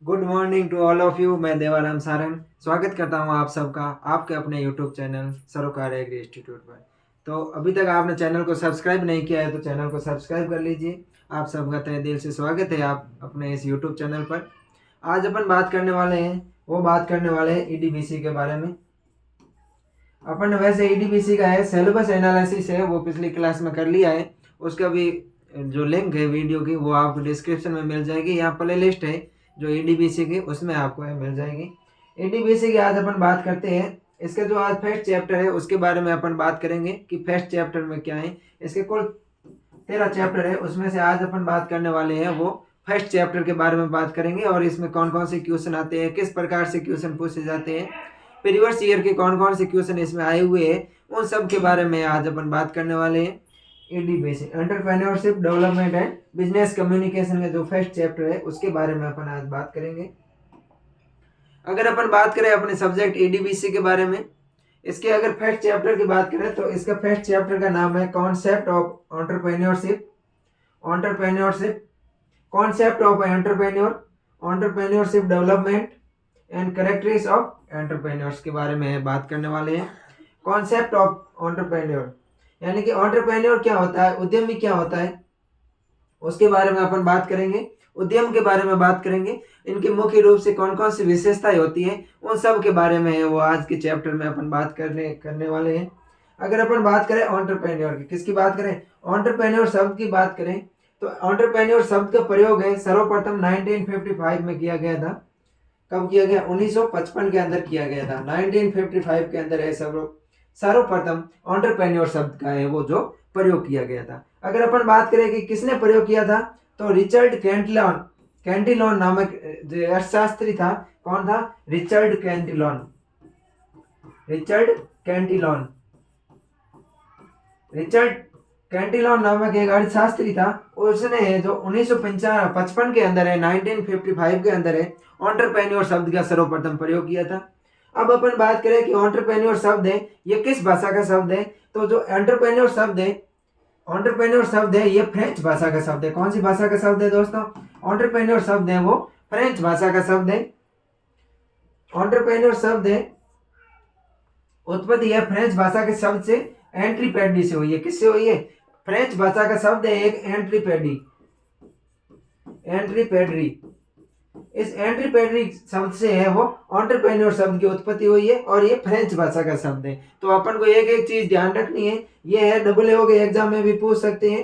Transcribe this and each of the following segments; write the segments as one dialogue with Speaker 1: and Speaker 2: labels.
Speaker 1: Good morning to all of you. मैं देवाराम सारंग स्वागत करता हूं आप सबका आपके अपने यूट्यूब चैनल सरोकार एग्री इंस्टीट्यूट पर। तो अभी तक आपने चैनल को सब्सक्राइब नहीं किया है तो चैनल को सब्सक्राइब कर लीजिए। आप सबका तहे दिल से स्वागत है आप अपने इस यूट्यूब चैनल पर। आज अपन बात करने वाले हैं ईडीबीसी के बारे में। अपन ने वैसे ईडीबीसी का है सिलेबस एनालिसिस है वो पिछली क्लास में कर लिया है। उसका भी जो लिंक है वीडियो की वो आपको डिस्क्रिप्शन में मिल जाएगी। यहाँ प्ले लिस्ट है जो ईडीबीसी की उसमें आपको मिल जाएगी। ईडीबीसी की आज अपन बात करते हैं। इसका जो आज फर्स्ट चैप्टर है उसके बारे में अपन बात करेंगे कि फर्स्ट चैप्टर में क्या है। इसके कुल 13 चैप्टर है उसमें से आज अपन बात करने वाले हैं वो फर्स्ट चैप्टर के बारे में बात करेंगे और इसमें कौन कौन से क्वेश्चन आते हैं, किस प्रकार से क्वेश्चन पूछे जाते हैं, प्रीवियस ईयर के कौन कौन से क्वेश्चन इसमें आए हुए हैं, उन सब के बारे में आज अपन बात करने वाले हैं। EDBC entrepreneurship development and business communication का जो फर्स्ट चैप्टर है उसके बारे में अपन आज बात करेंगे। अगर अपन बात करें अपने सब्जेक्ट ईडीबीसी के बारे में, इसके अगर फर्स्ट चैप्टर की बात करें तो इसका फर्स्ट चैप्टर का नाम है concept of entrepreneurship. Concept of entrepreneurship development and characteristics of entrepreneurs के बारे में बात करने वाले हैं। कॉन्सेप्ट ऑफ एंटरप्रेन्योर यानी कि एंटरप्रेन्योर क्या होता है, उद्यमी क्या होता है, उसके बारे में अपन बात करेंगे। उद्यम के बारे में बात करेंगे, इनकी मुख्य रूप से कौन कौन सी विशेषताएं होती है उन सब के बारे में है वो आज के चैप्टर में अपन बात करने वाले हैं। अगर अपन बात करें एंटरप्रेन्योर की, किसकी बात करें, एंटरप्रेन्योर शब्द की बात करें तो एंटरप्रेन्योर शब्द का प्रयोग है सर्वप्रथम 1955 में किया गया था। कब किया गया, 1955 के अंदर किया गया था। 1955 के अंदर है सर्वप्रथम एंटरप्रेन्योर शब्द का है वो जो प्रयोग किया गया था। अगर अपन बात करें कि किसने प्रयोग किया था तो रिचर्ड कैंटिलोन नामक जो अर्थशास्त्री था, कौन था, रिचर्ड कैंटिलोन नामक एक अर्थशास्त्री था। उसने जो 1955 के अंदर है 1955 के अंदर है एंटरप्रेन्योर शब्द का सर्वप्रथम प्रयोग किया था। अब अपन बात करें कि एंटरप्रेन्योर शब्द है ये किस भाषा का शब्द है, तो जो एंटरप्रेन्योर शब्द है ये फ्रेंच भाषा का शब्द है। कौन सी भाषा का शब्द है दोस्तों, एंटरप्रेन्योर शब्द है वो फ्रेंच भाषा का शब्द है। एंटरप्रेन्योर शब्द है उत्पत्ति है फ्रेंच भाषा के शब्द से एंट्रीपेडी से हुई है। किससे हुई है, फ्रेंच भाषा का शब्द है एक एंट्रीपेडी। इस एंट्रीपेडी शब्द से है वो एंटरप्रेन्योर शब्द की उत्पत्ति हुई है और ये फ्रेंच भाषा का शब्द है। तो अपन को एक एक चीज ध्यान रखनी है, ये है AAO के एग्जाम में भी पूछ सकते हैं,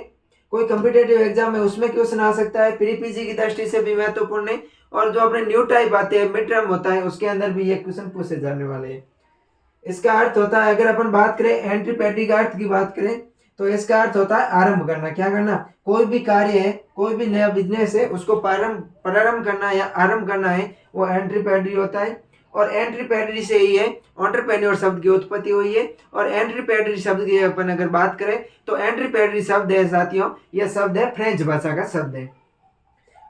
Speaker 1: कोई कॉम्पिटेटिव एग्जाम में उसमें क्वेश्चन आ सकता है, प्री पीजी की दृष्टि से भी महत्वपूर्ण है और जो अपने न्यू टाइप आते हैं मिड टर्म होता है उसके अंदर भी ये क्वेश्चन पूछे जाने वाले हैं। इसका अर्थ होता है, अगर अपन बात करें एंट्रीपेडी का अर्थ की बात करें तो इसका अर्थ होता है आरंभ करना। क्या करना, कोई भी कार्य है, कोई भी नया बिजनेस है उसको प्रारंभ करना या आरंभ करना है वो एंट्रीपेडी होता है। और एंट्रीपेडी से ही है एंटरप्रेन्योर शब्द की उत्पत्ति हुई है। और एंट्रीपेडी शब्द की अपन अगर बात करें तो एंट्रीपेडी शब्द है साथियों, यह शब्द है फ्रेंच भाषा का शब्द है।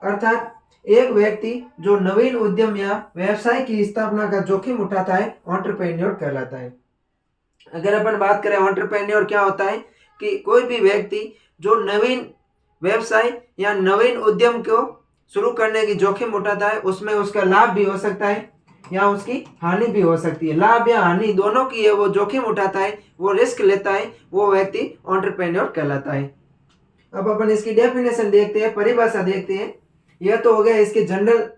Speaker 1: अर्थात एक व्यक्ति जो नवीन उद्यम या व्यवसाय की स्थापना का जोखिम उठाता है एंटरप्रेन्योर कहलाता है। अगर अपन बात करें एंटरप्रेन्योर क्या होता है कि कोई भी व्यक्ति जो नवीन व्यवसाय या नवीन उद्यम को शुरू करने की जोखिम उठाता है, उसमें उसका लाभ भी हो सकता है या उसकी हानि भी हो सकती है। लाभ या हानि दोनों की है वो जोखिम उठाता है, वो रिस्क लेता है, वो व्यक्ति एंटरप्रेन्योर कहलाता है। अब अपन इसकी डेफिनेशन देखते हैं, परिभाषा देखते हैं। यह तो हो गया इसके जनरल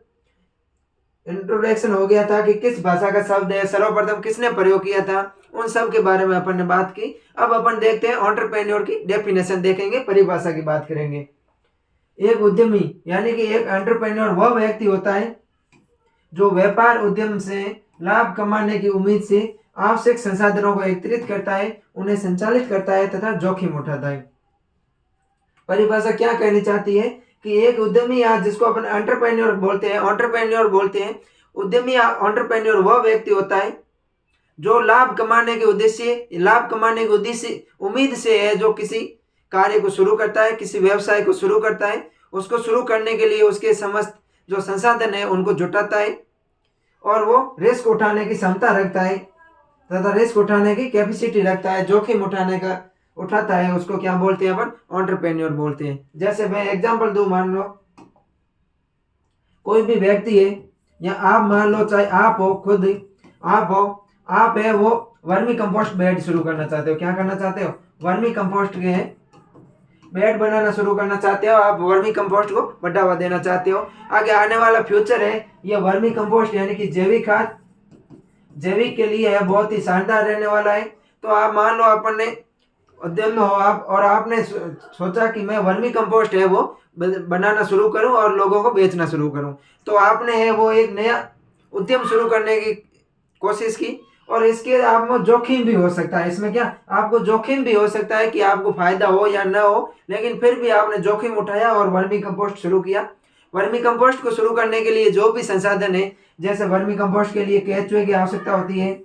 Speaker 1: इंट्रोडक्शन हो गया था कि किस भाषा का शब्द है, सर्वप्रथम किसने प्रयोग किया था, उन सब के बारे में अपन ने बात की। अब अपन देखते हैं एंटरप्रेन्योर की डेफिनेशन देखेंगे, परिभाषा की बात करेंगे। एक उद्यमी यानी कि एक एंटरप्रेन्योर वह व्यक्ति होता है जो व्यापार उद्यम से लाभ कमाने की उम्मीद से आवश्यक संसाधनों को एकत्रित करता है, उन्हें संचालित करता है तथा जोखिम उठाता है। परिभाषा क्या कहनी चाहती है कि एक उद्यमी या जिसको अपन एंटरप्रेन्योर बोलते हैं, उद्यमी या एंटरप्रेन्योर वह व्यक्ति होता है जो लाभ कमाने के उम्मीद से है जो किसी कार्य को शुरू करता है, किसी व्यवसाय को शुरू करता है, उसको शुरू करने के लिए उसके समस्त जो संसाधन है उनको जुटाता है और वो रिस्क उठाने की क्षमता रखता है तथा रिस्क उठाने की कैपेसिटी रखता है, जोखिम उठाता है, उसको क्या बोलते हैं अपन, एंटरप्रेन्योर बोलते हैं। जैसे मैं एग्जांपल दूं, मान लो कोई भी व्यक्ति है या आप मान लो, चाहे आप हो, खुद आप हो, आप है वो वर्मी कंपोस्ट बेड शुरू करना चाहते हो। क्या करना चाहते हो? वर्मी कंपोस्ट के बेड बनाना शुरू करना चाहते हो। आप वर्मी कंपोस्ट को बढ़ावा देना चाहते हो। आगे आने वाला फ्यूचर है ये वर्मी कंपोस्ट यानी कि जैविक खाद, जैविक के लिए है बहुत ही शानदार रहने वाला है। तो आप मान लो अपन ने उद्यम में हो आप, और आपने सोचा कि मैं वर्मी कंपोस्ट है वो बनाना शुरू करूं और लोगों को बेचना शुरू करूं। तो आपने है वो एक नया उद्यम शुरू करने की कोशिश की, और इसके आप में जोखिम भी हो सकता है। इसमें क्या आपको जोखिम भी हो सकता है कि आपको फायदा हो या ना हो, लेकिन फिर भी आपने जोखिम उठाया और वर्मी कंपोस्ट शुरू किया। वर्मी कंपोस्ट को शुरू करने के लिए जो भी संसाधन है, जैसे वर्मी कंपोस्ट के लिए केचुए की आवश्यकता होती है,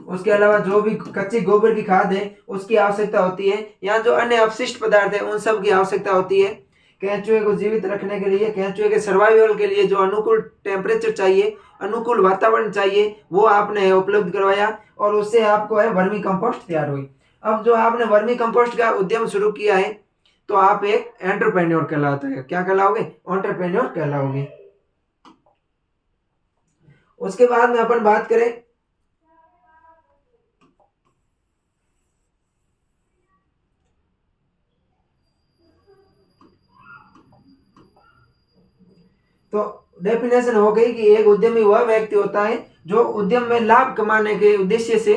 Speaker 1: उसके अलावा जो भी कच्ची गोबर की खाद है उसकी आवश्यकता होती है, या जो अन्य अपशिष्ट पदार्थ है उन सब की आवश्यकता होती है। केंचुए को जीवित रखने के लिए, केंचुए के सर्वाइवल के लिए जो अनुकूल टेम्परेचर चाहिए, अनुकूल वातावरण चाहिए, वो आपने उपलब्ध करवाया, और उससे आपको है वर्मी कंपोस्ट तैयार हुई। अब जो आपने वर्मी कंपोस्ट का उद्यम शुरू किया है तो आप एक एंटरप्रेन्योर कहलाते हैं। क्या कहलाओगे? एंटरप्रेन्योर कहलाओगे। उसके बाद में अपन बात करें तो डेफिनेशन हो गई कि एक उद्यमी वह व्यक्ति होता है जो उद्यम में लाभ कमाने के उद्देश्य से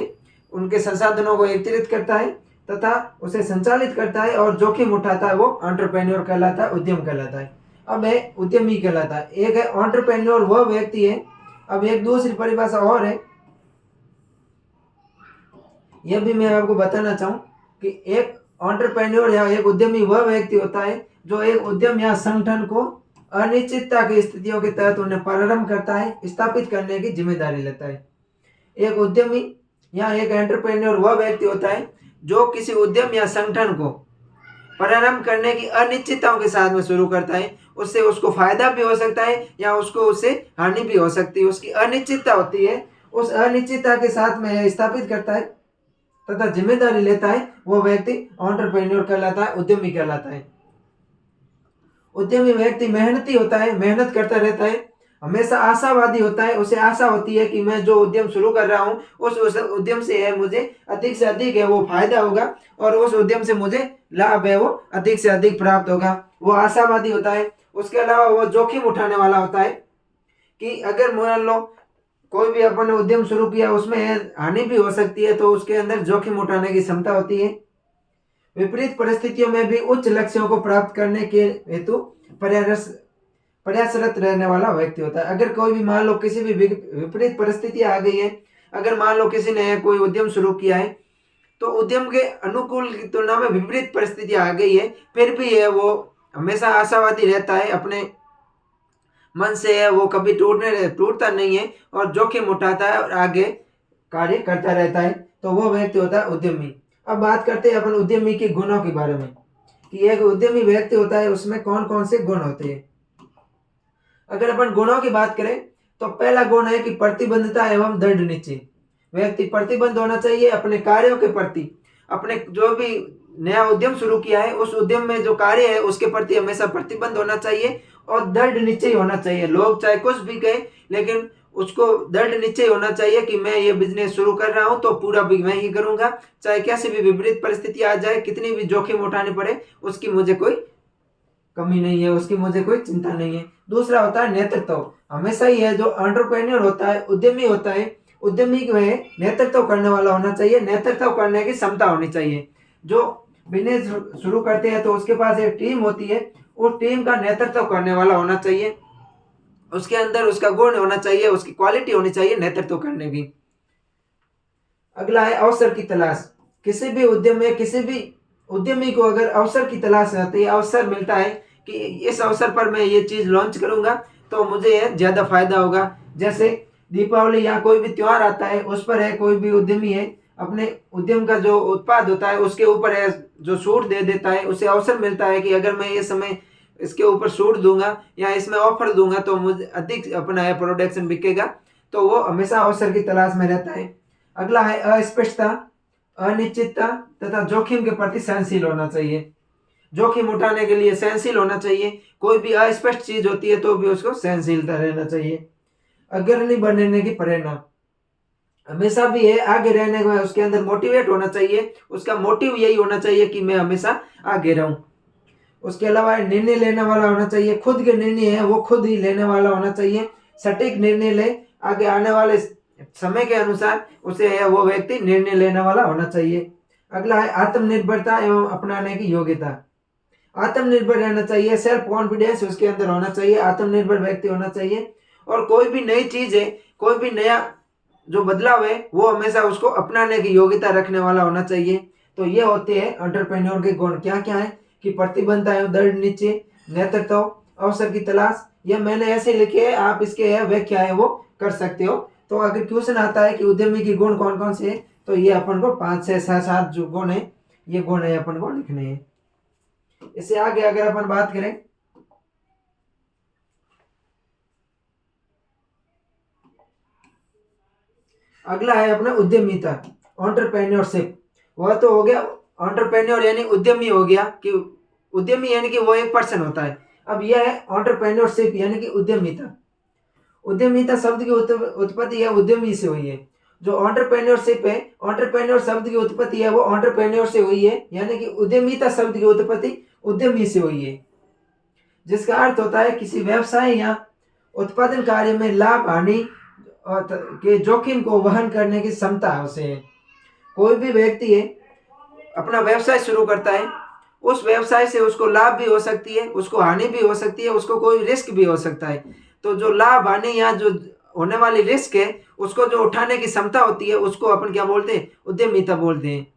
Speaker 1: उनके संसाधनों को एकत्रित करता है तथा उसे संचालित करता है और जोखिम उठाता है, वो एंटरप्रेन्योर कहलाता है, उद्यम कहलाता है। अब है उद्यमी कहलाता है। एक है एंटरप्रेन्योर, वह व्यक्ति है। अब एक दूसरी परिभाषा और है, यह भी मैं आपको बताना चाहूँ कि एक एंटरप्रेन्योर या एक उद्यमी वह व्यक्ति होता है जो एक उद्यम या संगठन को अनिश्चितता की स्थितियों के तहत उन्हें प्रारंभ करता है, स्थापित करने की जिम्मेदारी लेता है। एक उद्यमी या एक एंटरप्रेन्योर वह व्यक्ति होता है जो किसी उद्यम या संगठन को प्रारंभ करने की अनिश्चितताओं के साथ में शुरू करता है। उससे उसको फायदा भी हो सकता है या उसको उससे हानि भी हो सकती है। उसकी अनिश्चितता होती है, उस अनिश्चितता के साथ में स्थापित करता है तथा जिम्मेदारी लेता है, वो व्यक्ति एंटरप्रेन्योर कहलाता है, उद्यमी कहलाता है। उद्यमी व्यक्ति मेहनती होता है, मेहनत करता रहता है, हमेशा आशावादी होता है। उसे आशा होती है कि मैं जो उद्यम शुरू कर रहा हूँ उस उद्यम से है मुझे अधिक से अधिक है वो फायदा होगा, और उस उद्यम से मुझे लाभ है वो अधिक से अधिक प्राप्त होगा। वो आशावादी होता है। उसके अलावा वो जोखिम उठाने वाला होता है कि अगर मान लो कोई भी अपन ने उद्यम शुरू किया, उसमें हानि भी हो सकती है, तो उसके अंदर जोखिम उठाने की क्षमता होती है। विपरीत परिस्थितियों में भी उच्च लक्ष्यों को प्राप्त करने के हेतु प्रयासरत रहने वाला व्यक्ति होता है। अगर कोई भी मान लो किसी भी विपरीत परिस्थिति आ गई है, अगर मान लो किसी ने कोई उद्यम शुरू किया है तो उद्यम के अनुकूल की तुलना में विपरीत परिस्थिति आ गई है, फिर भी है वो हमेशा आशावादी रहता है, अपने मन से है वो कभी टूटता नहीं है और जोखिम उठाता है और आगे कार्य करता रहता है, तो वो व्यक्ति होता है उद्यमी। अब बात करते हैं अपन उद्यमी के गुणों के बारे में कि एक उद्यमी व्यक्ति होता है उसमें कौन कौन से गुण होते हैं। अगर अपन गुणों की बात करें तो पहला गुण है कि प्रतिबद्धता एवं दृढ़ निश्चय। व्यक्ति प्रतिबद्ध होना चाहिए अपने कार्यों के प्रति। अपने जो भी नया उद्यम शुरू किया है उस उद्यम में जो कार्य है उसके प्रति हमेशा प्रतिबद्ध होना चाहिए और दृढ़ निश्चय होना चाहिए। लोग चाहे कुछ भी कहें, लेकिन उसको दृढ़ निश्चय होना चाहिए कि मैं ये बिजनेस शुरू कर रहा हूँ तो पूरा भी मैं ही करूंगा, चाहे कैसी भी विपरीत परिस्थिति आ जाए, कितनी भी जोखिम उठानी पड़े, उसकी मुझे कोई कमी नहीं है, उसकी मुझे कोई चिंता नहीं है। दूसरा होता है नेतृत्व। हमेशा ही है जो एंटरप्रेन्योर होता है, उद्यमी होता है, उद्यमी को है नेतृत्व करने वाला होना चाहिए, नेतृत्व करने की क्षमता होनी चाहिए। जो बिजनेस शुरू करते हैं तो उसके पास एक टीम होती है, उस टीम का नेतृत्व करने वाला होना चाहिए, उसके अंदर उसका गुण होना चाहिए, उसकी क्वालिटी होनी चाहिए नेतृत्व करने की। अगला है अवसर की तलाश। किसी भी उद्यम में किसी भी उद्यमी को अगर अवसर की तलाश रहती है, अवसर मिलता है कि इस अवसर पर मैं ये चीज लॉन्च करूंगा तो मुझे ज्यादा फायदा होगा। जैसे दीपावली या कोई भी त्योहार आता है, उस पर है कोई भी उद्यमी है अपने उद्यम का जो उत्पाद होता है उसके ऊपर है जो छूट दे देता है, उसे अवसर मिलता है कि अगर मैं ये समय इसके ऊपर छूट दूंगा या इसमें ऑफर दूंगा तो मुझे अधिक अपना है प्रोडक्शन बिकेगा, तो वो हमेशा अवसर की तलाश में रहता है। अगला है अस्पष्टता, अनिश्चितता तथा जोखिम के प्रति सहनशील होना चाहिए। जोखिम उठाने के लिए सहनशील होना चाहिए। कोई भी अस्पष्ट चीज होती है तो भी उसको सहनशीलता रहना चाहिए। अग्रणी बनने की प्रेरणा हमेशा भी है आगे रहने का, उसके अंदर मोटिवेट होना चाहिए, उसका मोटिव यही होना चाहिए कि मैं हमेशा आगे रहूं। उसके अलावा निर्णय लेने वाला होना चाहिए, खुद के निर्णय है वो खुद ही लेने वाला होना चाहिए, सटीक निर्णय ले, आगे आने वाले समय के अनुसार उसे वो व्यक्ति निर्णय लेने वाला होना चाहिए। अगला है आत्मनिर्भरता एवं अपनाने की योग्यता। आत्मनिर्भर रहना चाहिए, सेल्फ कॉन्फिडेंस उसके अंदर होना चाहिए, आत्मनिर्भर व्यक्ति होना चाहिए। और कोई भी नई चीज है, कोई भी नया जो बदलाव है वो हमेशा उसको अपनाने की योग्यता रखने वाला होना चाहिए। तो ये होते हैं एंटरप्रेन्योर के गुण। क्या क्या है कि प्रतिबद्धता है, दृढ़ निश्चय, नेतृत्व, अवसर की तलाश। ये मैंने ऐसे लिखे है, आप इसके व्याख्या है वो कर सकते हो। तो अगर क्वेश्चन आता है कि उद्यमी की गुण कौन कौन से है, तो ये अपन को 5 6 7 जो गुण है, ये गुण है अपन को लिखने हैं। इससे आगे अगर अपन बात करें, अगला है अपना उद्यमिता, एंटरप्रेन्योरशिप। वह तो हो गया एंटरप्रेन्योर यानी उद्यमी हो गया, कि उद्यमी यानी कि वो एक पर्सन होता है। अब यह है एंटरप्रेन्योरशिप यानी कि उद्यमिता। उद्यमिता शब्द की उत्पत्ति है उद्यमी से हुई है। जो एंटरप्रेन्योरशिप है, एंटरप्रेन्योर शब्द की उत्पत्ति है वो एंटरप्रेन्योर से हुई है, यानी कि उद्यमिता शब्द की उत्पत्ति उद्यमी से हुई है, जिसका अर्थ होता है किसी व्यवसाय या उत्पादन कार्य में लाभ हानि के जोखिम को वहन करने की क्षमता उसे है। कोई भी व्यक्ति है अपना व्यवसाय शुरू करता है, उस व्यवसाय से उसको लाभ भी हो सकती है, उसको हानि भी हो सकती है, उसको कोई रिस्क भी हो सकता है। तो जो लाभ हानि या जो होने वाली रिस्क है उसको जो उठाने की क्षमता होती है उसको अपन क्या बोलते हैं, उद्यमिता बोलते हैं।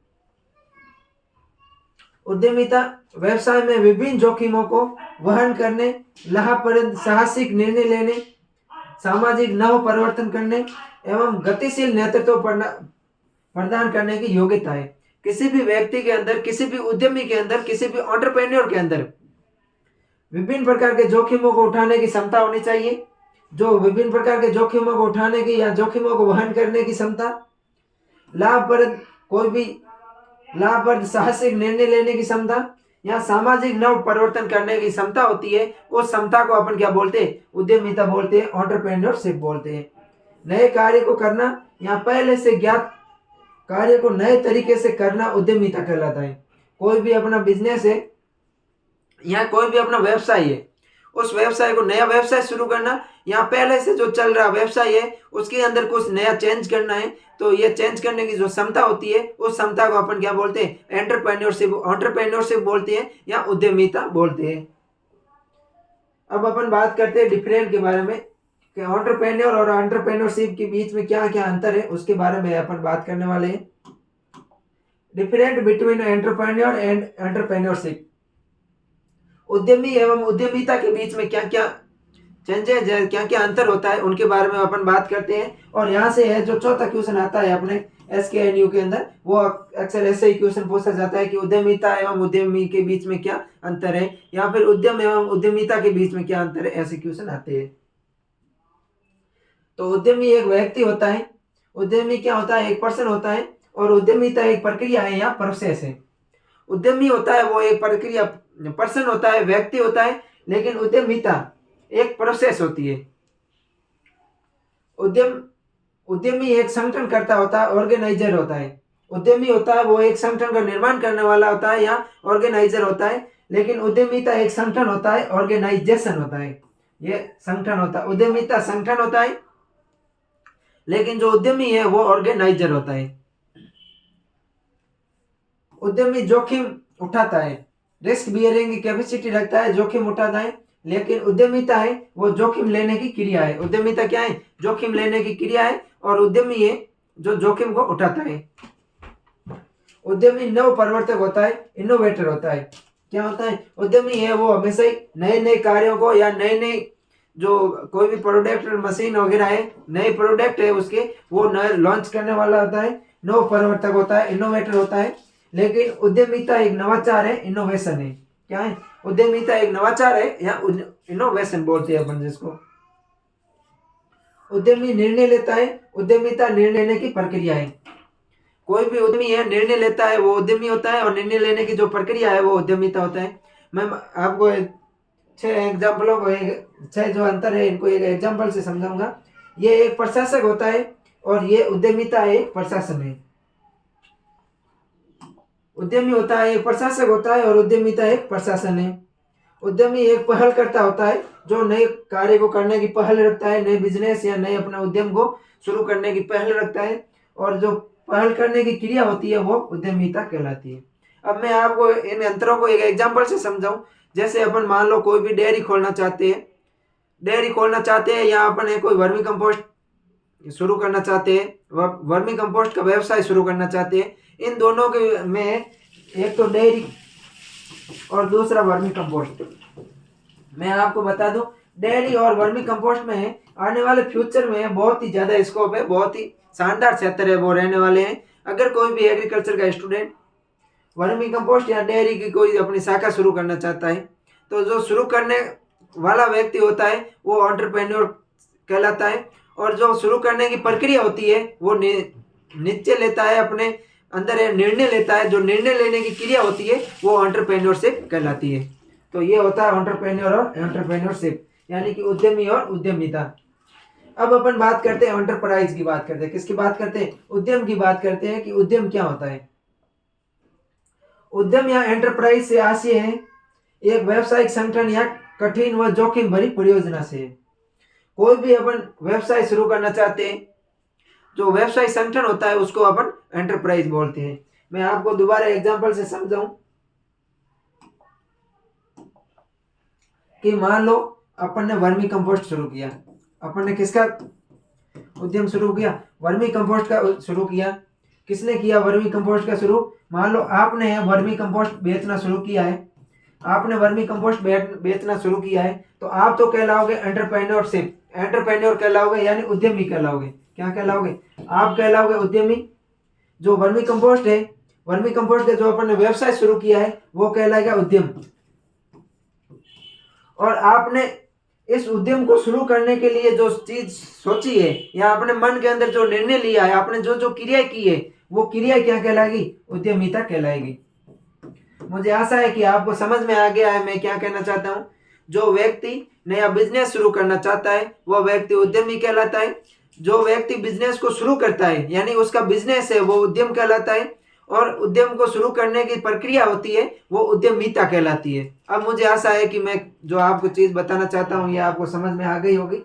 Speaker 1: उद्यमिता व्यवसाय में विभिन्न जोखिमों को वहन करने, लाभप्रद साहसिक निर्णय लेने, सामाजिक नव परिवर्तन करने एवं गतिशील नेतृत्व प्रदान करने की योग्यता है। किसी भी व्यक्ति के अंदर, किसी भी उद्यमी के अंदर, किसी भी एंटरप्रेन्योर के अंदर विभिन्न प्रकार के जोखिमों को उठाने की क्षमता होनी चाहिए। जो विभिन्न प्रकार के जोखिमों को उठाने की या जोखिमों को वहन करने की क्षमता, लाभप्रद कोई भी लाभप्रद साहसिक निर्णय लेने की क्षमता या सामाजिक नव परिवर्तन करने की क्षमता होती है, उस क्षमता को अपन क्या बोलते हैं, उद्यमिता बोलते हैं, एंटरप्रेन्योरशिप बोलते हैं। नए कार्य को करना या पहले से ज्ञात कार्य को नए तरीके से करना उद्यमिता कहलाता है। कोई भी अपना बिजनेस है या कोई भी अपना व्यवसाय है, उस व्यवसाय को नया व्यवसाय शुरू करना या पहले से जो चल रहा व्यवसाय है उसके अंदर कुछ नया चेंज करना है, तो ये चेंज करने की जो क्षमता होती है उस क्षमता को अपन क्या बोलते हैं, एंटरप्रेन्योरशिप बोलते हैं या उद्यमिता बोलते हैं। अब अपन बात करते हैं डिफरेंट के बारे में, कि एंटरप्रेन्योर और एंटरप्रेन्योरशिप के बीच में क्या क्या अंतर है उसके बारे में अपन बात करने वाले हैं। Different between entrepreneur and entrepreneurship. उद्यमी एवं उद्यमिता के बीच में क्या क्या चेंजेस है, क्या क्या अंतर होता है, उनके बारे में अपन बात करते हैं। और यहाँ से है जो चौथा क्वेश्चन आता है अपने SKNU के अंदर, वो अक्सर ऐसे ही क्वेश्चन पूछा जाता है कि उद्यमिता एवं उद्यमी के बीच में क्या अंतर है, या फिर उद्यम एवं उद्यमिता के बीच में क्या अंतर है, ऐसे क्वेश्चन आते हैं। तो उद्यमी एक व्यक्ति होता है, उद्यमी क्या होता है, एक पर्सन होता है, और उद्यमिता एक प्रक्रिया है या प्रोसेस है। उद्यमी होता है वो एक प्रक्रिया पर्सन होता है, व्यक्ति होता है, लेकिन उद्यमिता एक प्रोसेस होती है। उद्यमी एक संगठन करता होता है, ऑर्गेनाइजर होता है। उद्यमी होता है वो एक संगठन का निर्माण करने वाला होता है या ऑर्गेनाइजर होता है, लेकिन उद्यमिता एक संगठन होता है, ऑर्गेनाइजेशन होता है। ये संगठन होता है, उद्यमिता संगठन होता है, लेकिन जो उद्यमी है वो ऑर्गेनाइजर होता है। उद्यमी जोखिम उठाता है, रिस्क बियरिंग की कैपेसिटी रखता है, जोखिम उठाता है, लेकिन उद्यमिता है वो जोखिम लेने की क्रिया है। उद्यमिता क्या है, जोखिम लेने की क्रिया है, और उद्यमी है जो जोखिम को उठाता है। उद्यमी नव परिवर्तक होता है, इनोवेटर होता है। क्या होता है, उद्यमी है वो हमेशा ही नए नए कार्यों को या नए नए जो कोई भी प्रोडक्ट मशीन वगैरह है, नए प्रोडक्ट है उसके, वो नए लॉन्च करने वाला होता है, नव परिवर्तक होता है, इनोवेटर होता है। लेकिन उद्यमिता एक नवाचार है, इनोवेशन है। क्या है, उद्यमिता एक नवाचार है या इनोवेशन बोलते हैं अपन जिसको। उद्यमी निर्णय लेता है, उद्यमिता निर्णय लेने की प्रक्रिया है। कोई भी उद्यमी है निर्णय लेता है वो उद्यमी होता है, और निर्णय लेने की जो प्रक्रिया है वो उद्यमिता होता है। मैं आपको 6 एग्जाम्पलों को, एक 6 जो अंतर है इनको एक एग्जाम्पल से समझाऊंगा। ये एक प्रशासक होता है और ये उद्यमिता एक प्रशासन है। उद्यमी होता है एक प्रशासक होता है और उद्यमिता एक प्रशासन है। उद्यमी एक पहल करता होता है जो नए कार्य को करने की पहल रखता है, नए बिजनेस या नए अपने उद्यम को शुरू करने की पहल रखता है, और जो पहल करने की क्रिया होती है वो उद्यमिता कहलाती है। अब मैं आपको इन अंतरों को एक एग्जाम्पल से समझाऊं। जैसे अपन मान लो कोई भी डेयरी खोलना चाहते हैं, या अपन कोई वर्मी कंपोस्ट शुरू करना चाहते हैं, वर्मी कंपोस्ट का व्यवसाय शुरू करना चाहते हैं। इन दोनों के में एक तो डेयरी और दूसरा वर्मी कंपोस्ट। मैं आपको बता दूं, डेयरी और वर्मी कंपोस्ट में आने वाले फ्यूचर में बहुत ही ज्यादा स्कोप है, बहुत ही शानदार क्षेत्र है वो रहने वाले हैं। अगर कोई भी एग्रीकल्चर का स्टूडेंट वर्मी कंपोस्ट या डेयरी की कोई अपनी शाखा शुरू करना चाहता है, तो जो शुरू करने वाला व्यक्ति होता है वो एंटरप्रेन्योर कहलाता है, और जो शुरू करने की प्रक्रिया होती है वो निश्चय लेता है, अपने अंदर निर्णय लेता है। जो निर्णय लेने की क्रिया होती है वो एंटरप्रेन्योरशिप कहलाती है। तो ये होता है एंटरप्रेन्योर और एंटरप्रेन्योरशिप, यानी कि उद्यमी और उद्यमिता। अब अपन बात करते हैं एंटरप्राइज की, बात करते हैं किसकी बात करते हैं, उद्यम की बात करते हैं कि उद्यम क्या होता है। उद्यम या एंटरप्राइज से आशय है एक व्यावसायिक संगठन या कठिन व जोखिम भरी परियोजना से। कोई भी अपन व्यवसाय शुरू करना चाहते हैं, जो व्यवसाय संगठन होता है उसको अपन एंटरप्राइज बोलते हैं। मैं आपको दोबारा एग्जांपल से समझाऊं कि मान लो अपन ने वर्मी कंपोस्ट शुरू किया। अपन ने किसका उद्यम शुरू किया, वर्मी कंपोस्ट का शुरू किया। किसने किया वर्मी कंपोस्ट का शुरू, मान लो आपने वर्मी कंपोस्ट बेचना शुरू किया है। आपने वर्मी कंपोस्ट बेचना शुरू किया है, तो आप तो कहलाओगे एंटरप्रेन्योरशिप, एंटरप्रेन्योर कहलाओगे, यानी उद्यमी कहलाओगे। क्या कहलाओगे, आप कहलाओगे उद्यमी। जो वर्मी कंपोस्ट है, वर्मी कंपोस्ट का जो अपन ने व्यवसाय शुरू किया है वो कहलाएगा उद्यम। और आपने इस उद्यम को शुरू करने के लिए जो चीज सोची है या अपने मन के अंदर जो निर्णय लिया है, आपने जो जो क्रिया की है, वो क्रिया क्या कहलाएगी, उद्यमिता कहलाएगी। मुझे आशा है कि आपको समझ में आ गया है मैं क्या कहना चाहता हूँ। जो व्यक्ति नया बिजनेस शुरू करना चाहता है वह व्यक्ति उद्यमी कहलाता है। जो व्यक्ति बिजनेस को शुरू करता है यानी उसका बिजनेस है वो उद्यम कहलाता है, और उद्यम को शुरू करने की प्रक्रिया होती है वो उद्यमिता कहलाती है। अब मुझे आशा है कि मैं जो आपको चीज बताना चाहता हूँ ये आपको समझ में आ गई होगी।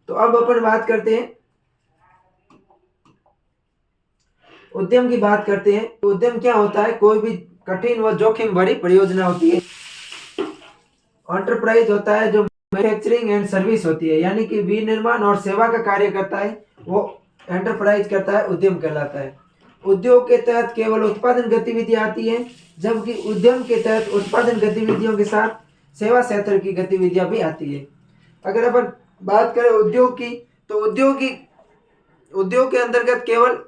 Speaker 1: तो अब अपन बात करते हैं उद्यम की बात करते हैं। तो उद्यम क्या होता है, कोई भी कठिन व जोखिम भरी परियोजना होती है। एंटरप्राइज होता है जो मैन्युफैक्चरिंग एंड सर्विस होती है, यानी कि विनिर्माण और सेवा का कार्य करता है, वो एंटरप्राइज करता है, उद्यम कहलाता है। उद्योग के तहत केवल उत्पादन गतिविधियां आती हैं, जबकि उद्यम के तहत उत्पादन गतिविधियों के साथ सेवा क्षेत्र की गतिविधियां भी आती है। अगर अपन बात करें उद्योग की, तो उद्योग के अंतर्गत केवल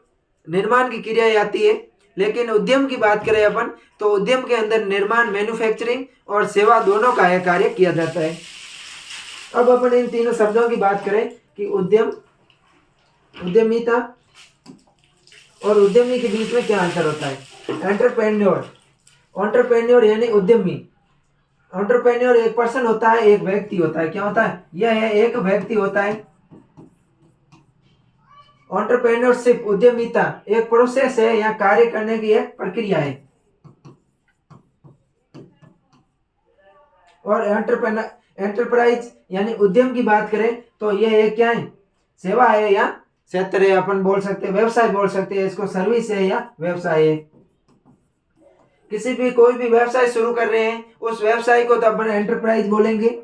Speaker 1: निर्माण की क्रियाएं आती है, लेकिन उद्यम की बात करें अपन तो उद्यम के अंदर निर्माण, मैन्युफैक्चरिंग और सेवा दोनों का कार्य किया जाता है। अब अपन इन तीनों शब्दों की बात करें कि उद्यम, उद्यमिता और उद्यमी के बीच में क्या अंतर होता है। एंटरप्रेन्योर यानी उद्यमी। एंटरप्रेन्योर एक पर्सन होता है, एक व्यक्ति होता है। क्या होता है, यह है एक व्यक्ति होता है। एंटरप्रेन्योरशिप उद्यमिता एक प्रोसेस है या कार्य करने की एक प्रक्रिया है। और एंटरप्राइज यानी उद्यम की बात करें तो यह एक क्या है, सेवा है या क्षेत्र है, अपन बोल सकते हैं व्यवसाय बोल सकते हैं इसको, सर्विस है या व्यवसाय है। किसी भी कोई भी व्यवसाय शुरू कर रहे हैं उस व्यवसाय को तो अपन एंटरप्राइज बोलेंगे।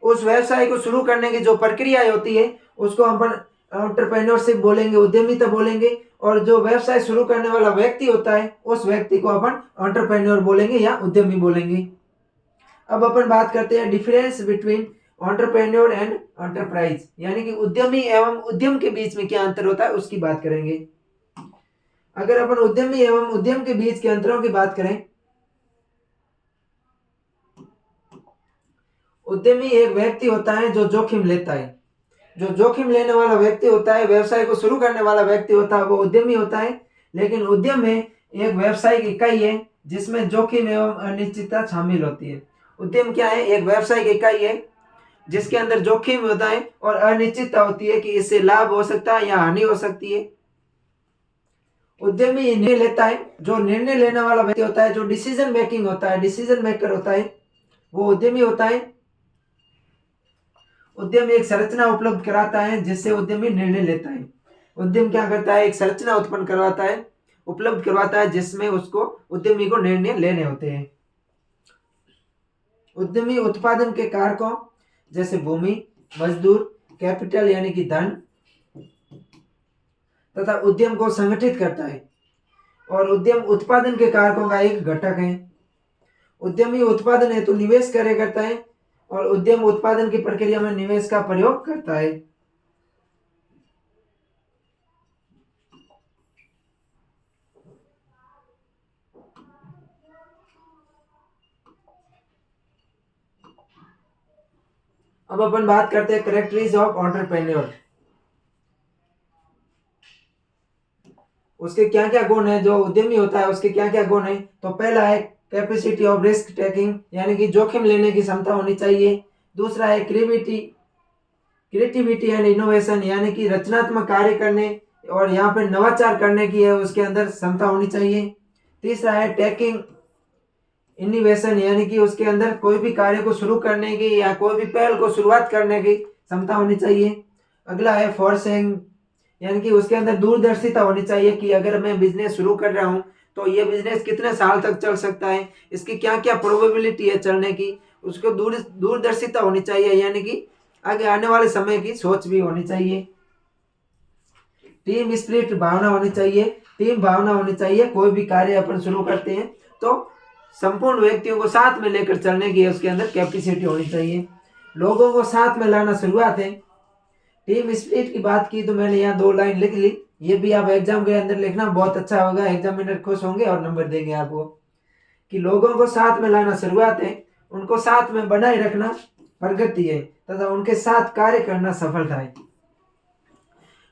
Speaker 1: उस व्यवसाय को शुरू करने की जो प्रक्रिया होती है उसको अपन एंटरप्रेन्योरशिप बोलेंगे, उद्यमिता बोलेंगे। और जो व्यवसाय शुरू करने वाला व्यक्ति होता है उस व्यक्ति को अपन एंटरप्रेन्योर बोलेंगे या उद्यमी बोलेंगे। अब अपन बात करते हैं difference between entrepreneur and enterprise, यानी कि उद्यमी एवं उद्यम के बीच में क्या अंतर होता है उसकी बात करेंगे। अगर अपन उद्यमी एवं उद्यम के बीच के अंतरों की बात करें, उद्यमी एक व्यक्ति होता है जो जोखिम लेता है। जो जोखिम लेने वाला व्यक्ति होता है, व्यवसाय को शुरू करने वाला व्यक्ति होता है, वो उद्यमी होता है। लेकिन उद्यम में एक व्यावसायिक इकाई है जिसमें जोखिम एवं अनिश्चितता शामिल होती है। उद्यम क्या है? एक व्यावसायिक इकाई है जिसके अंदर जोखिम होता है और अनिश्चितता होती है कि इससे लाभ हो सकता है या हानि हो सकती है। उद्यमी निर्णय लेता है, जो निर्णय लेने वाला व्यक्ति होता है, जो डिसीजन मेकिंग होता है, डिसीजन मेकर होता है, वो उद्यमी होता है। उद्यम एक संरचना उपलब्ध कराता है जिससे उद्यमी निर्णय लेता है। उद्यम क्या करता है? एक संरचना उत्पन्न करवाता है, उपलब्ध करवाता है जिसमें उसको उद्यमी को निर्णय लेने होते हैं। उद्यमी उत्पादन के कारकों जैसे भूमि, मजदूर, कैपिटल यानी कि धन तथा उद्यम को संगठित करता है और उद्यम उत्पादन के कारकों का एक घटक है। उद्यमी उत्पादन हेतु निवेश कार्य करता है और उद्यम उत्पादन की प्रक्रिया में निवेश का प्रयोग करता है। अब अपन बात करते हैं कैरेक्टरिस्टिक्स ऑफ एंटरप्रेन्योर। उसके क्या क्या गुण है? जो उद्यमी होता है उसके क्या क्या गुण है? तो पहला है कैपेसिटी ऑफ रिस्क टेकिंग यानी कि जोखिम लेने की क्षमता होनी चाहिए। दूसरा है क्रिएटिविटी एंड इनोवेशन यानी कि रचनात्मक कार्य करने और यहाँ पे नवाचार करने की है उसके अंदर क्षमता होनी चाहिए। तीसरा है टेकिंग इनोवेशन यानी कि उसके अंदर कोई भी कार्य को शुरू करने की या कोई भी पहल को शुरुआत करने की क्षमता होनी चाहिए। अगला है फोरसेइंग यानी कि उसके अंदर दूरदर्शिता होनी चाहिए कि अगर मैं बिजनेस शुरू कर रहा हूँ तो ये बिजनेस कितने साल तक चल सकता है, इसकी क्या क्या प्रोबेबिलिटी है चलने की, उसको दूरदर्शिता होनी चाहिए यानी कि आगे आने वाले समय की सोच भी होनी चाहिए। टीम स्पिरिट भावना होनी चाहिए, टीम भावना होनी चाहिए। कोई भी कार्य अपन शुरू करते हैं तो संपूर्ण व्यक्तियों को साथ में लेकर चलने की उसके अंदर कैपेसिटी होनी चाहिए। लोगों को साथ में लाना शुरुआत है। टीम स्पिरिट की बात की तो मैंने यहाँ 2 लाइन लिख ली, ये भी आप एग्जाम के अंदर लिखना, बहुत अच्छा होगा, एग्जामिनर खुश होंगे और नंबर देंगे आपको। कि लोगों को साथ में लाना शुरुआत है, उनको साथ में बनाए रखना प्रगति है तथा उनके साथ कार्य करना सफलता है।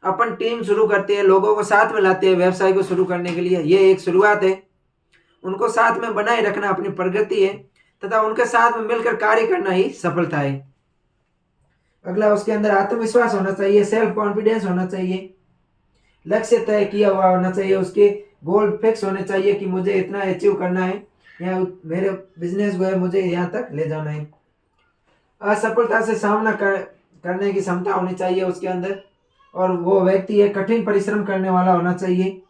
Speaker 1: अपन टीम शुरू करते हैं, लोगों को साथ में लाते हैं व्यवसाय को शुरू करने के लिए, ये एक शुरुआत है। उनको साथ में बनाए रखना अपनी प्रगति है तथा उनके साथ में मिलकर कार्य करना ही सफलता है। अगला उसके अंदर आत्मविश्वास होना चाहिए, सेल्फ कॉन्फिडेंस होना चाहिए, लक्ष्य तय किया हुआ होना चाहिए, उसके गोल फिक्स होने चाहिए कि मुझे इतना अचीव करना है या मेरे बिजनेस को है मुझे यहाँ तक ले जाना है। असफलता से सामना करने की क्षमता होनी चाहिए उसके अंदर और वो व्यक्ति है कठिन परिश्रम करने वाला होना चाहिए।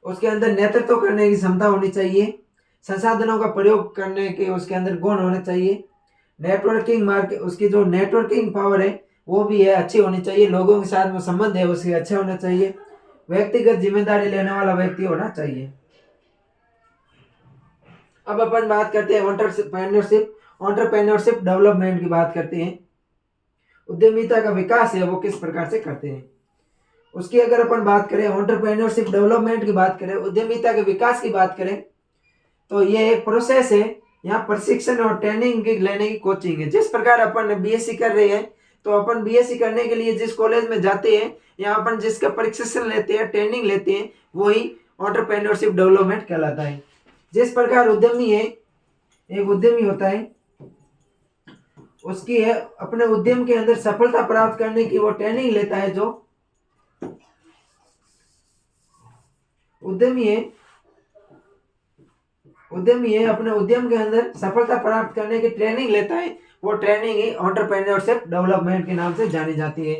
Speaker 1: उसके अंदर नेतृत्व करने की क्षमता होनी चाहिए, संसाधनों का प्रयोग करने के उसके अंदर गुण होने चाहिए। नेटवर्किंग उसकी जो नेटवर्किंग पावर है वो भी है अच्छी होनी चाहिए, लोगों के साथ में संबंध है उसके अच्छे होने चाहिए। व्यक्तिगत जिम्मेदारी लेने वाला व्यक्ति होना चाहिए। अब अपन बात करते हैं एंटरप्रेन्योरशिप डेवलपमेंट की बात करते हैं। उद्यमिता का विकास है वो किस प्रकार से करते हैं उसकी अगर अपन बात करें, एंटरप्रेन्योरशिप डेवलपमेंट की बात करें, उद्यमिता के विकास की बात करें तो ये एक प्रोसेस है। यहाँ प्रशिक्षण और ट्रेनिंग की लेने की कोचिंग है। जिस प्रकार अपन बीएससी कर रहे हैं तो अपन बीएससी करने के लिए जिस कॉलेज में जाते हैं या अपन जिसका प्रशिक्षण लेते हैं, ट्रेनिंग लेते हैं, वही एंटरप्रेन्योरशिप डेवलपमेंट कहलाता है। जिस प्रकार उद्यमी है, एक उद्यमी होता है, उसकी है अपने उद्यम के अंदर सफलता प्राप्त करने की वो ट्रेनिंग लेता है। जो उद्यमी है अपने उद्यम के अंदर सफलता प्राप्त करने की ट्रेनिंग लेता है, वो ट्रेनिंग ही एंटरप्रेन्योरशिप डेवलपमेंट के नाम से जानी जाती है।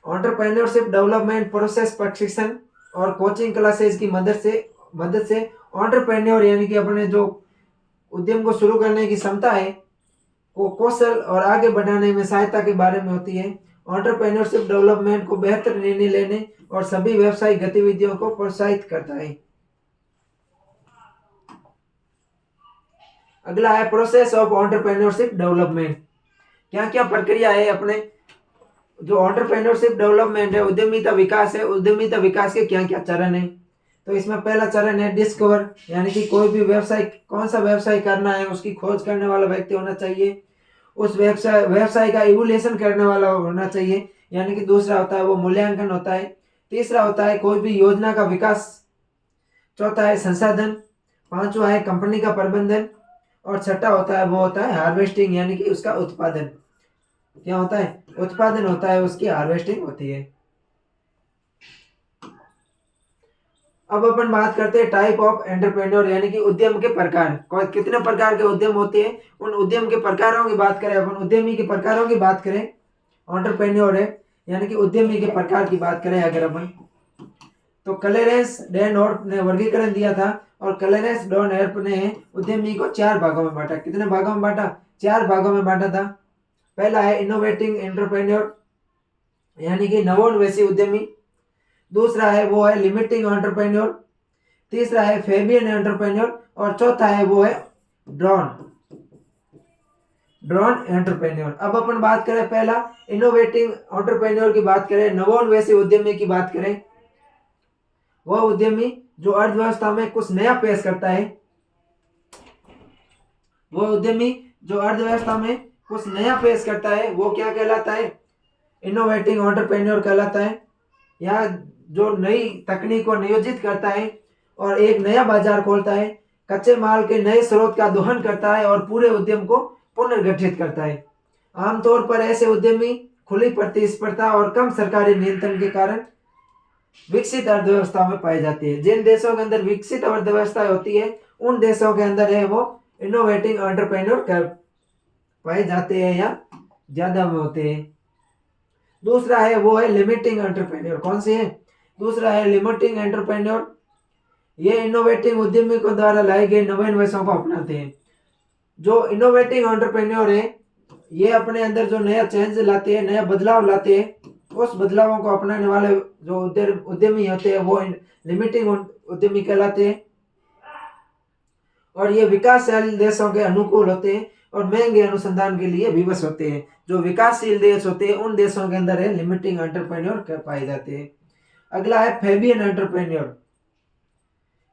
Speaker 1: एंटरप्रेन्योरशिप डेवलपमेंट प्रोसेस प्रशिक्षण और कोचिंग क्लासेस की मदद से एंटरप्रेन्योर यानी कि अपने जो उद्यम को शुरू करने की क्षमता है को कौशल और आगे बढ़ाने में सहायता के बारे में होती है। एंटरप्रेन्योरशिप डेवलपमेंट को बेहतर निर्णय लेने और सभी व्यावसायिक गतिविधियों को प्रोत्साहित करता है। अगला है प्रोसेस ऑफ एंटरप्रेन्योरशिप डेवलपमेंट। क्या क्या प्रक्रिया है अपने जो एंटरप्रेन्योरशिप डेवलपमेंट है, उद्यमिता विकास है, उद्यमिता विकास के क्या क्या चरण है। तो इसमें पहला चरण है डिस्कवर यानी कि कोई भी व्यवसाय, कौन सा व्यवसाय करना है उसकी खोज करने वाला व्यक्ति होना चाहिए। उस व्यवसाय का इवोल्यूशन करने वाला होना चाहिए यानी कि दूसरा होता है वो मूल्यांकन होता है। तीसरा होता है कोई भी योजना का विकास। चौथा है संसाधन। पांचवा है कंपनी का प्रबंधन। और छठा होता है वो होता है हार्वेस्टिंग, यानी कि उसका उत्पादन। क्या होता है? उत्पादन होता है, उसकी हार्वेस्टिंग होती है। अब अपन बात करते हैं टाइप ऑफ एंटरप्रेन्योर, यानी कि उद्यम के प्रकार। कितने प्रकार के उद्यम होते हैं, उन उद्यम के प्रकारों की बात करें। अपन उद्यमी के प्रकारों की बात करें, एंटरप्रेन्योर है यानी कि उद्यमी के प्रकार की बात करें अगर अपन, तो क्लेरेंस डेनोर्ट ने वर्गीकरण दिया था। और क्लेरेंस डेनोर्ट ने उद्यमी को 4 भागों में बांटा। कितने भागों में बांटा? 4 भागों में बांटा था। पहला है इनोवेटिंग एंटरप्रेन्योर, यानी कि नवोन्वेषी उद्यमी। दूसरा है वो है लिमिटिंग एंटरप्रेन्योर। तीसरा है फेबियन एंटरप्रेन्योर। और चौथा है वो है ड्रोन एंटरप्रेन्योर। अब अपन बात करें पहला इनोवेटिंग एंटरप्रेन्योर की बात करें, नवोन्वेषी उद्यमी की बात करें, वह उद्यमी जो अर्थव्यवस्था में कुछ नया पेश करता है। वो उद्यमी जो अर्थव्यवस्था में कुछ नया पेश करता है वो क्या कहलाता है? इनोवेटिंग एंटरप्रेन्योर कहलाता है। या जो नई तकनीक को नियोजित करता है और एक नया बाजार खोलता है, कच्चे माल के नए स्रोत का दोहन करता है और पूरे उद्यम को पुनर्गठित करता है। आमतौर पर ऐसे उद्यमी खुली प्रतिस्पर्धा और कम सरकारी नियंत्रण के कारण विकसित अर्थव्यवस्था में पाए जाते हैं। जिन देशों के अंदर विकसित अर्थव्यवस्था होती है उन देशों के अंदर है वो इनोवेटिंग एंटरप्रेन्योर पाए जाते हैं या ज्यादा में होते हैं। दूसरा है वो है लिमिटिंग एंटरप्रेन्योर। कौन सी है? दूसरा है लिमिटिंग एंटरप्रेन्योर। ये इनोवेटिंग उद्यमी को द्वारा लाए गए नवान्वेषों को अपनाते हैं। जो इनोवेटिंग एंटरप्रेन्योर है ये अपने अंदर जो नया चेंज लाते हैं, नया बदलाव लाते हैं, उस बदलावों को अपनाने वाले जो उद्यमी होते हैं वो लिमिटिंग उद्यमी कहलाते हैं। और ये विकासशील देशों के अनुकूल होते हैं और महंगे अनुसंधान के लिए विवश होते हैं। जो विकासशील देश होते हैं उन देशों के अंदर है लिमिटिंग एंटरप्रेन्योर पाए जाते हैं। अगला है फेबियन एंटरप्रेन्योर।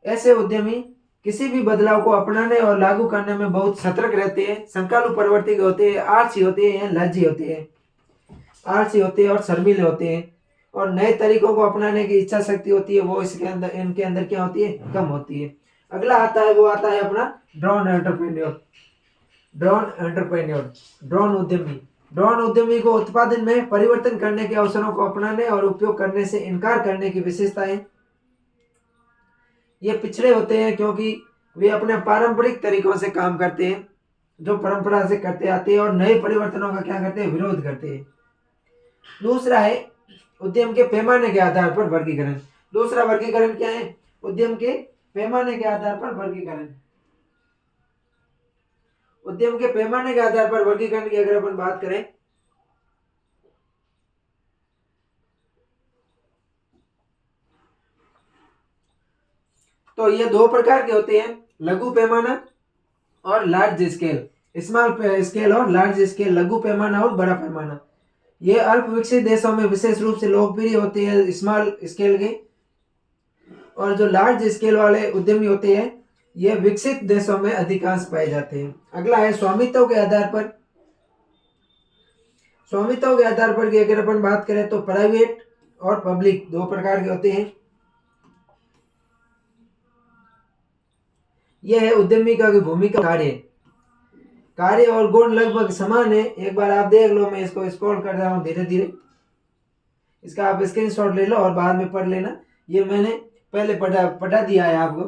Speaker 1: ऐसे उद्यमी किसी भी बदलाव को अपनाने और लागू करने में बहुत सतर्क रहते हैं, शंकालु प्रवृत्ति के होते हैं, आलसी होते हैं या लालची होते हैं, आलसी होते हैं और शर्मीले होते हैं, और नए तरीकों को अपनाने की इच्छा शक्ति होती है वो इसके अंदर इनके अंदर क्या होती है? कम होती है। अगला आता है वो आता है अपना ड्रोन एंटरप्रेन्योर। ड्रोन उद्यमी। ड्रोन उद्यमी को उत्पादन में परिवर्तन करने के अवसरों को अपनाने और उपयोग करने से इनकार करने की विशेषताएं। ये पिछड़े होते हैं क्योंकि वे अपने पारंपरिक तरीकों से काम करते हैं, जो परंपरा से करते आते हैं, और नए परिवर्तनों का क्या करते हैं? विरोध करते हैं। दूसरा है उद्यम के पैमाने के आधार पर वर्गीकरण। दूसरा वर्गीकरण क्या है? उद्यम के पैमाने के आधार पर वर्गीकरण। उद्यम के पैमाने के आधार पर वर्गीकरण की अगर अपन बात करें तो ये 2 प्रकार के होते हैं, लघु पैमाना और लार्ज स्केल। स्मॉल स्केल और लार्ज स्केल, लघु पैमाना और बड़ा पैमाना। ये अल्प विकसित देशों में विशेष रूप से लोकप्रिय होते हैं स्मॉल स्केल के, और जो लार्ज स्केल वाले उद्यमी होते हैं ये विकसित देशों में अधिकांश पाए जाते हैं। अगला है स्वामित्व के आधार पर। स्वामित्व के आधार पर की अगर अपन बात करें तो प्राइवेट और पब्लिक 2 प्रकार के होते हैं। यह है उद्यमी का भूमिका, कार्य और गुण लगभग समान है। एक बार आप देख लो, मैं इसको स्क्रॉल कर रहा हूँ धीरे धीरे, इसका आप स्क्रीनशॉट ले लो और बाद में पढ़ लेना। ये मैंने पहले पढ़ा दिया है आपको।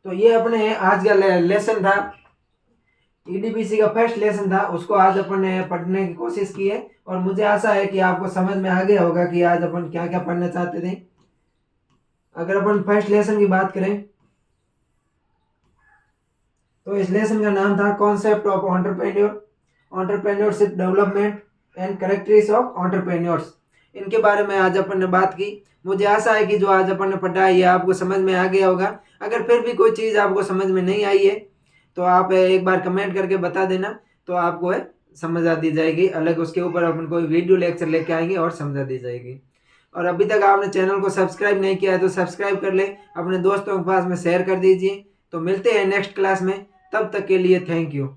Speaker 1: तो ये अपने आज का लेसन था, ईडीपीसी का फर्स्ट लेसन था, उसको आज अपन ने पढ़ने की कोशिश की है और मुझे आशा है कि आपको समझ में आ गया होगा कि आज अपन क्या क्या पढ़ना चाहते थे। अगर अपन फर्स्ट लेसन की बात करें तो इस लेसन का नाम था concept of entrepreneurship development and characteristics of entrepreneurs. इनके बारे में आज अपन ने बात की। मुझे आशा है कि जो आज अपन ने पढ़ा है ये आपको समझ में आ गया होगा। अगर फिर भी कोई चीज़ आपको समझ में नहीं आई है तो आप एक बार कमेंट करके बता देना, तो आपको समझा दी जाएगी। अलग उसके ऊपर अपन कोई वीडियो लेक्चर लेके आएंगे और समझा दी जाएगी। और अभी तक आपने चैनल को सब्सक्राइब नहीं किया है तो सब्सक्राइब कर ले, अपने दोस्तों के पास में शेयर कर दीजिए। तो मिलते हैं नेक्स्ट क्लास में, तब तक के लिए थैंक यू।